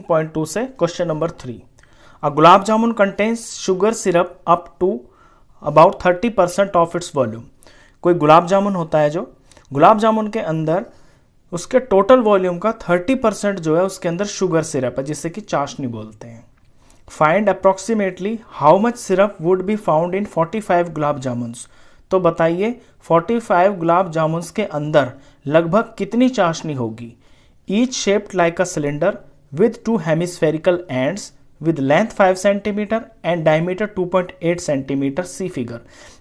3.2 से question number 3। A gulab jamun contains sugar syrup up to about 30% of its volume. कोई गुलाब जामुन होता है, जो गुलाब जामुन के अंदर उसके टोटल वॉल्यूम का 30% जो है उसके अंदर शुगर सिरप है, जिससे कि चाशनी बोलते हैं। Find approximately how much syrup would be found in 45 गुलाब जामुन्स। तो बताइए 45 गुलाब जामुन्स के अंदर लगभग कितनी चाशनी होगी। Each shaped like a cylinder with 2 hemispherical ends with length 5 centimetre and diameter 2.8 centimetre. See figure.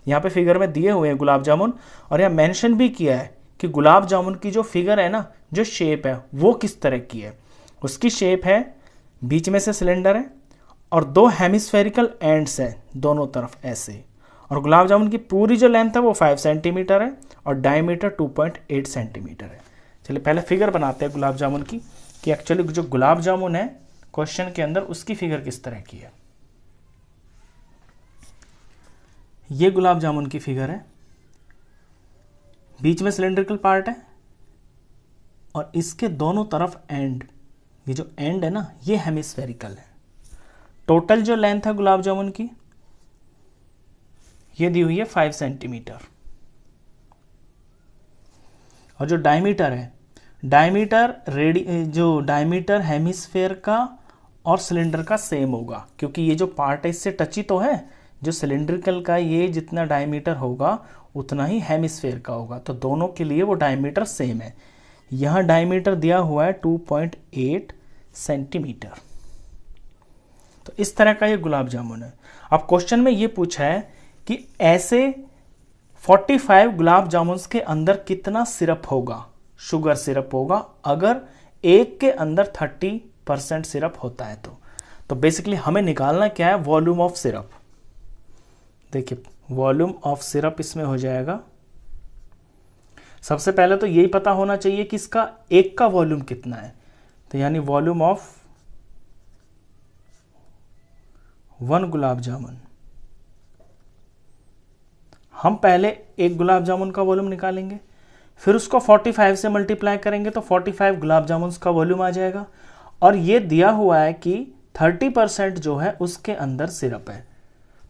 यहाँ पे फिगर में दिए हुए हैं गुलाब जामुन, और यहाँ मेंशन भी किया है कि गुलाब जामुन की जो फिगर है ना, जो शेप है वो किस तरह की है। उसकी शेप है, बीच में से सिलेंडर है और 2 हेमिस्फेरिकल एंड्स हैं दोनों तरफ ऐसे, और गुलाब जामुन की पूरी जो लेंथ है वो 5 सेंटीमीटर है और डायमीटर 2.8 सेंटीमीटर है। चलिए पहले फिगर बनाते हैं गुलाब जामुन की, कि एक्चुअली जो गुलाब जामुन है क्वेश्चन के अंदर उसकी फिगर किस तरह की है। ये गुलाब जामुन की फिगर है, बीच में सिलेंड्रिकल पार्ट है और इसके दोनों तरफ एंड, ये जो एंड है ना ये हेमिस्फेरिकल है। टोटल जो लेंथ है गुलाब जामुन की ये दी हुई है 5 सेंटीमीटर, और जो डायमीटर है, डायमीटर जो डायमीटर हेमिस्फेयर का और सिलेंडर का सेम होगा, क्योंकि ये जो पार्ट है इससे टच ही तो है। जो सिलेंड्रिकल का ये जितना डायमीटर होगा उतना ही हेमिस्फेयर का होगा, तो दोनों के लिए वो डायमीटर सेम है। यहाँ डायमीटर दिया हुआ है 2.8 सेंटीमीटर। तो इस तरह का ये गुलाब जामुन है। अब क्वेश्चन में ये पूछा है कि ऐसे 45 गुलाब जामुन के अंदर कितना सिरप होगा, शुगर सिरप होगा, अगर एक के अंदर 30% सिरप होता है तो बेसिकली हमें निकालना क्या है, वॉल्यूम ऑफ सिरप। देखिए वॉल्यूम ऑफ सिरप इसमें हो जाएगा, सबसे पहले तो यही पता होना चाहिए कि इसका एक का वॉल्यूम कितना है, तो यानी वॉल्यूम ऑफ 1 गुलाब जामुन। हम पहले एक गुलाब जामुन का वॉल्यूम निकालेंगे, फिर उसको 45 से मल्टीप्लाई करेंगे तो 45 गुलाब जामुन का वॉल्यूम आ जाएगा। और ये दिया हुआ है कि 30% जो है उसके अंदर सिरप है,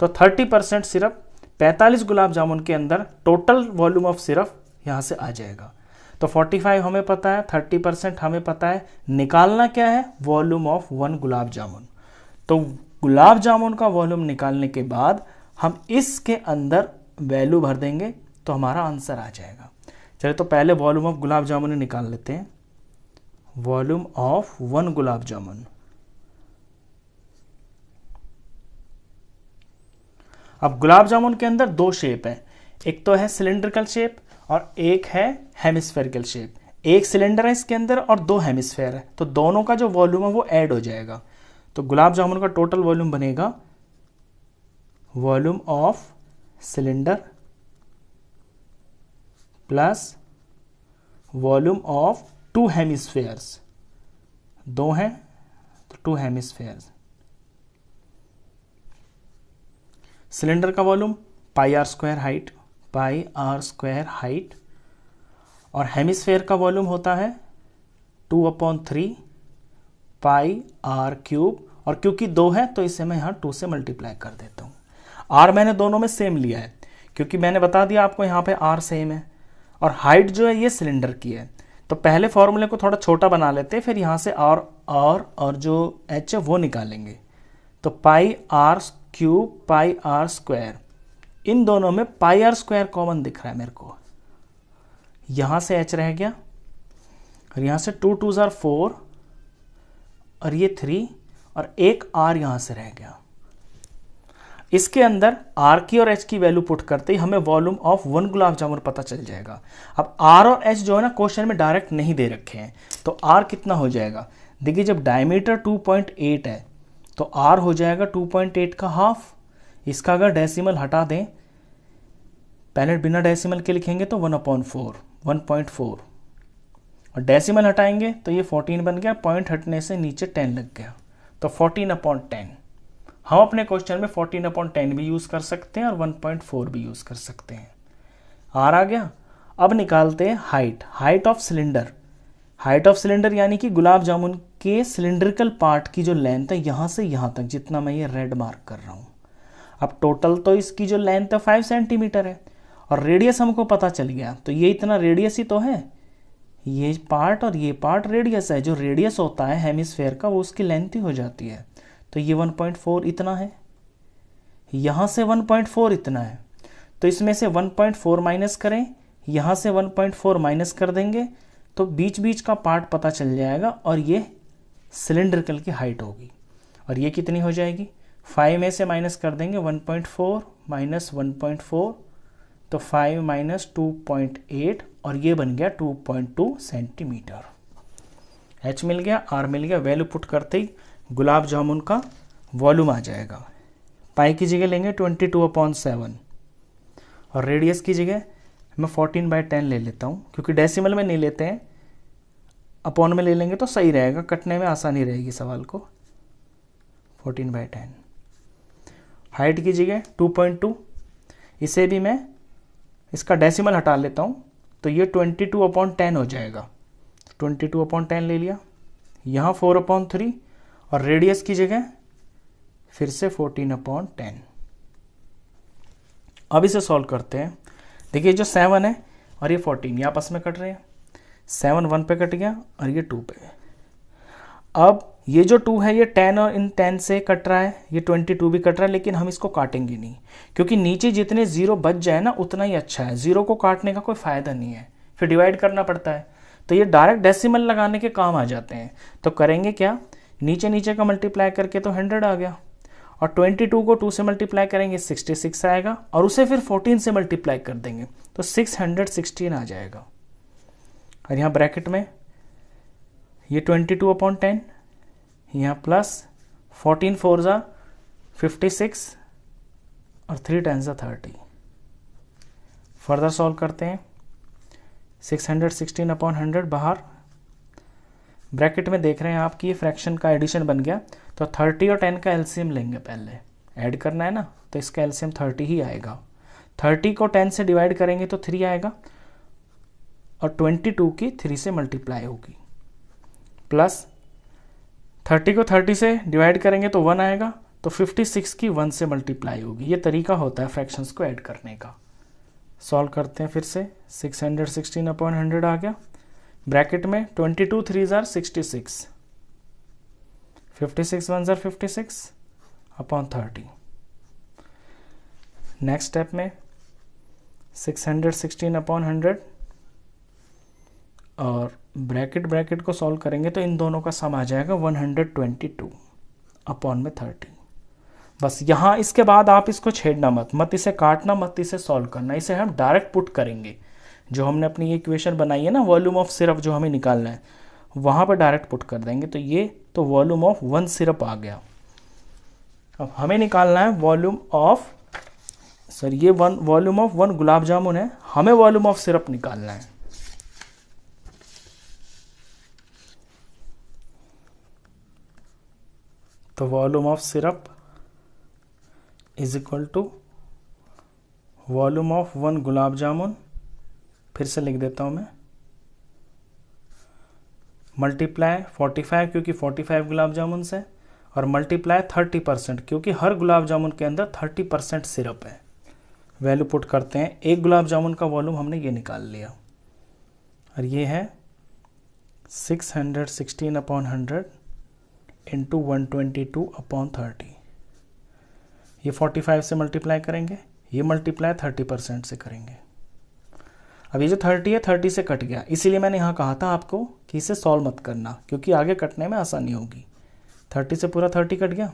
तो 30% सिरप 45 गुलाब जामुन के अंदर टोटल वॉल्यूम ऑफ सिरप यहाँ से आ जाएगा। तो 45 हमें पता है, 30% हमें पता है, निकालना क्या है, वॉल्यूम ऑफ 1 गुलाब जामुन। तो गुलाब जामुन का वॉल्यूम निकालने के बाद हम इसके अंदर वैल्यू भर देंगे तो हमारा आंसर आ जाएगा। चलिए तो पहले वॉल्यूम ऑफ गुलाब जामुन निकाल लेते हैं। वॉल्यूम ऑफ 1 गुलाब जामुन। अब गुलाब जामुन के अंदर 2 शेप है, एक तो है सिलेंड्रिकल शेप और एक है हेमिस्फेरिकल शेप। एक सिलेंडर है इसके अंदर और 2 हेमिस्फेयर है, तो दोनों का जो वॉल्यूम है वो ऐड हो जाएगा। तो गुलाब जामुन का टोटल वॉल्यूम बनेगा volume of cylinder plus volume of 2 hemispheres, 2 हैं तो 2 हेमिस्फेयर्स। सिलेंडर का volume pi r square height, और हेमिस्फेयर का वॉल्यूम होता है 2/3 पाई आर क्यूब, और क्योंकि 2 है तो इसे मैं यहाँ 2 से मल्टीप्लाई कर देता हूँ। आर मैंने दोनों में सेम लिया है क्योंकि मैंने बता दिया आपको यहाँ पे आर सेम है, और हाइट जो है ये सिलेंडर की है। तो पहले फॉर्मूले को थोड़ा छोटा बना लेते हैं, फिर यहाँ से और जो एच है वो निकालेंगे। तो pi r cube pi r square, इन दोनों में पाई आर स्क्वायर कॉमन दिख रहा है मेरे को, यहाँ से एच रह गया और यहाँ से 2 2s are 4 और ये 3 और एक आर यहाँ से रह गया। इसके अंदर आर की और एच की वैल्यू पुट करते ही हमें वॉल्यूम ऑफ 1 गुलाब जामुन पता चल जाएगा। अब आर और एच जो है ना क्वेश्चन में डायरेक्ट नहीं दे रखे हैं, तो आर कितना हो जाएगा, देखिए जब डायमीटर 2.8 है तो आर हो जाएगा 2.8 का हाफ। इसका अगर डेसिमल हटा दें, पहले बिना डेसिमल के लिखेंगे तो 1/4 और डेसिमल हटाएंगे तो ये 14 बन गया, पॉइंट हटने से नीचे 10 लग गया, तो 14/10। हम अपने क्वेश्चन में 14/10 भी यूज़ कर सकते हैं और 1.4 भी यूज़ कर सकते हैं। आर आ गया। अब निकालते हैं height of cylinder. Height of cylinder यानी कि गुलाब जामुन के सिलिंड्रिकल पार्ट की जो लेंथ है यहाँ से यहाँ तक, जितना मैं ये रेड मार्क कर रहा हूँ। अब टोटल तो इसकी जो लेंथ है 5 सेंटीमीटर है और रेडियस हमको पता चल गया, तो ये इतना रेडियस ही तो है, ये पार्ट और ये पार्ट रेडियस है। जो रेडियस होता है हेमिस्फेयर का वो उसकी लेंथ ही हो जाती है। तो ये 1.4 इतना है, यहाँ से 1.4 इतना है, तो इसमें से 1.4 माइनस करें, यहाँ से 1.4 माइनस कर देंगे तो बीच बीच का पार्ट पता चल जाएगा और ये सिलिंड्रिकल की हाइट होगी। और ये कितनी हो जाएगी, 5 में से माइनस कर देंगे 1.4 माइनस 1.4, तो 5 माइनस 2.8 और ये बन गया 2.2 सेंटीमीटर। h मिल गया, r मिल गया। वैल्यू पुट करते ही गुलाब जामुन का वॉल्यूम आ जाएगा। पाई की जगह लेंगे 22/7 और रेडियस की जगह मैं 14/10 ले लेता हूँ, क्योंकि डेसिमल में नहीं लेते हैं, अपॉन में ले लेंगे तो सही रहेगा, कटने में आसानी रहेगी सवाल को। 14/10। हाइट की जगह 2.2, इसे भी मैं इसका डेसिमल हटा लेता हूँ तो ये 22/10 हो जाएगा। 22/10 ले लिया, यहाँ 4/3 और रेडियस की जगह फिर से 14/10। अब इसे सॉल्व करते हैं। देखिए जो 7 है और ये 14 ये आपस में कट रहे हैं, 7 1 पे कट गया और ये 2 पे। अब ये जो 2 है ये 10 और इन 10 से कट रहा है, ये 22 भी कट रहा है, लेकिन हम इसको काटेंगे नहीं, क्योंकि नीचे जितने जीरो बच जाए ना उतना ही अच्छा है। जीरो को काटने का कोई फ़ायदा नहीं है, फिर डिवाइड करना पड़ता है, तो ये डायरेक्ट डेसिमल लगाने के काम आ जाते हैं। तो करेंगे क्या, नीचे नीचे का मल्टीप्लाई करके तो 100 आ गया, और 22 को 2 से मल्टीप्लाई करेंगे 66 आएगा, और उसे फिर 14 से मल्टीप्लाई कर देंगे तो 616 आ जाएगा। और यहाँ ब्रैकेट में ये 22/10, यहाँ प्लस 14 4 ज़ा 56 और 3 10 ज़ा 30। फर्दर सॉल्व करते हैं। 616/100 बाहर, ब्रैकेट में देख रहे हैं आप कि ये फ्रैक्शन का एडिशन बन गया, तो 30 और 10 का एलसीएम लेंगे, पहले ऐड करना है ना, तो इसका एलसीएम 30 ही आएगा। 30 को 10 से डिवाइड करेंगे तो 3 आएगा, और 22 की 3 से मल्टीप्लाई होगी, प्लस 30 को 30 से डिवाइड करेंगे तो 1 आएगा, तो 56 की 1 से मल्टीप्लाई होगी। ये तरीका होता है फ्रैक्शंस को ऐड करने का। सॉल्व करते हैं फिर से। 616/100 आ गया, ब्रैकेट में 22 3 ज़ार 66, 56 1 ज़ार 56/30। नेक्स्ट स्टेप में 616/100 और ब्रैकेट को सॉल्व करेंगे तो इन दोनों का सम आ जाएगा 122/30। बस यहाँ इसके बाद आप इसको छेड़ना मत इसे काटना मत, इसे सॉल्व करना, इसे हम डायरेक्ट पुट करेंगे। जो हमने अपनी ये इक्वेशन बनाई है ना, वॉल्यूम ऑफ सिरप जो हमें निकालना है, वहाँ पर डायरेक्ट पुट कर देंगे। तो ये तो वॉल्यूम ऑफ 1 सिरप आ गया। अब हमें निकालना है वॉल्यूम ऑफ, सर ये वॉल्यूम ऑफ 1 गुलाब जामुन है, हमें वॉल्यूम ऑफ सिरप निकालना है। तो volume of syrup is equal to volume of 1 gulab jamun, फिर से लिख देता हूं मैं, मल्टीप्लाई 45 क्योंकि 45 गुलाब जामुन से, और मल्टीप्लाई 30% क्योंकि हर गुलाब जामुन के अंदर 30% सिरप है। वैल्यू पुट करते हैं। एक गुलाब जामुन का वॉल्यूम हमने ये निकाल लिया, और ये है 616/100 इंटू 122/30। ये 45 से मल्टीप्लाई करेंगे, ये मल्टीप्लाई 30% से करेंगे। अब ये जो 30 है 30 से कट गया, इसीलिए मैंने यहाँ कहा था आपको कि इसे सॉल्व मत करना, क्योंकि आगे कटने में आसानी होगी। 30 से पूरा 30 कट गया।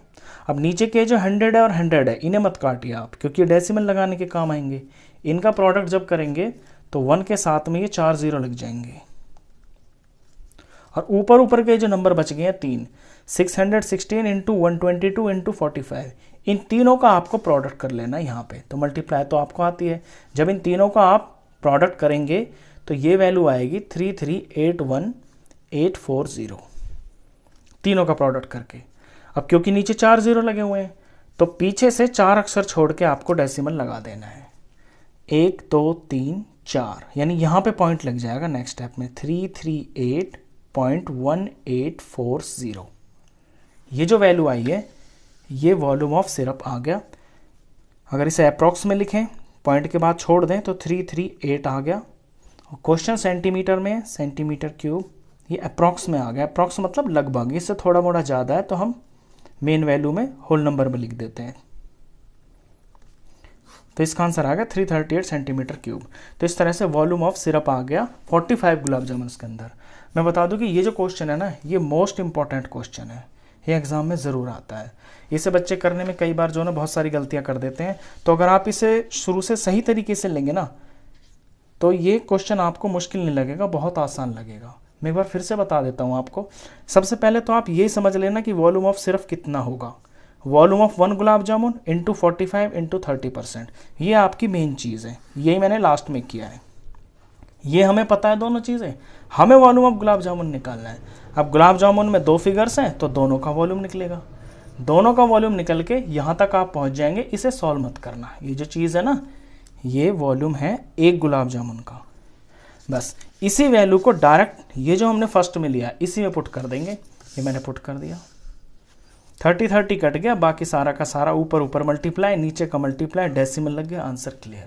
अब नीचे के जो 100 है और 100 है, इन्हें मत काटिए आप, क्योंकि ये डेसिमल लगाने के काम आएंगे। इनका प्रोडक्ट जब करेंगे तो 1 के साथ में ये 4 0 लग जाएंगे, और ऊपर के जो नंबर बच गए हैं 3, 616 इंटू 122 इंटू 45, इन तीनों का आपको प्रोडक्ट कर लेना है यहाँ पे। तो मल्टीप्लाई तो आपको आती है, जब इन तीनों का आप प्रोडक्ट करेंगे तो ये वैल्यू आएगी 3381840, तीनों का प्रोडक्ट करके। अब क्योंकि नीचे 4 0 लगे हुए हैं, तो पीछे से 4 अक्षर छोड़ के आपको डेसिमल लगा देना है। 1 2 3 4, यानी यहाँ पे पॉइंट लग जाएगा नेक्स्ट स्टेप में 338 0.1840। ये जो वैल्यू आई है ये वॉल्यूम ऑफ सिरप आ गया। अगर इसे अप्रॉक्स में लिखें, पॉइंट के बाद छोड़ दें तो 338 आ गया। और क्वेश्चन सेंटीमीटर में, सेंटीमीटर क्यूब, ये अप्रॉक्स में आ गया। अप्रॉक्स मतलब लगभग, इससे थोड़ा मोड़ा ज़्यादा है तो हम मेन वैल्यू में होल नंबर में लिख देते हैं। तो इसका आंसर आ गया 338 सेंटीमीटर क्यूब। तो इस तरह से वॉल्यूम ऑफ सिरप आ गया 45 गुलाब जामुन के अंदर। मैं बता दूं कि ये जो क्वेश्चन है ना, ये मोस्ट इंपॉर्टेंट क्वेश्चन है, ये एग्जाम में ज़रूर आता है। इसे बच्चे करने में कई बार जो है ना बहुत सारी गलतियां कर देते हैं। तो अगर आप इसे शुरू से सही तरीके से लेंगे ना तो ये क्वेश्चन आपको मुश्किल नहीं लगेगा, बहुत आसान लगेगा। मैं एक बार फिर से बता देता हूँ आपको। सबसे पहले तो आप ये समझ लेना कि वॉल्यूम ऑफ सिर्फ कितना होगा। Volume of 1 gulab jamun into 45 into 30%, ये आपकी मेन चीज़ है। यही मैंने लास्ट में किया है। ये हमें पता है दोनों चीज़ें, हमें वॉल्यूम ऑफ गुलाब जामुन निकालना है। अब गुलाब जामुन में 2 फिगर्स हैं तो दोनों का वॉल्यूम निकलेगा। दोनों का वॉल्यूम निकल के यहाँ तक आप पहुँच जाएंगे। इसे सॉल्व मत करना। ये जो चीज़ है ना, ये वॉल्यूम है 1 गुलाब जामुन का। बस इसी वैल्यू को डायरेक्ट ये जो हमने फर्स्ट में लिया इसी में पुट कर देंगे। ये मैंने पुट कर दिया, 30 कट गया, बाकी सारा का सारा ऊपर ऊपर मल्टीप्लाई, नीचे का मल्टीप्लाई, डेसिमल लग गया, आंसर क्लियर।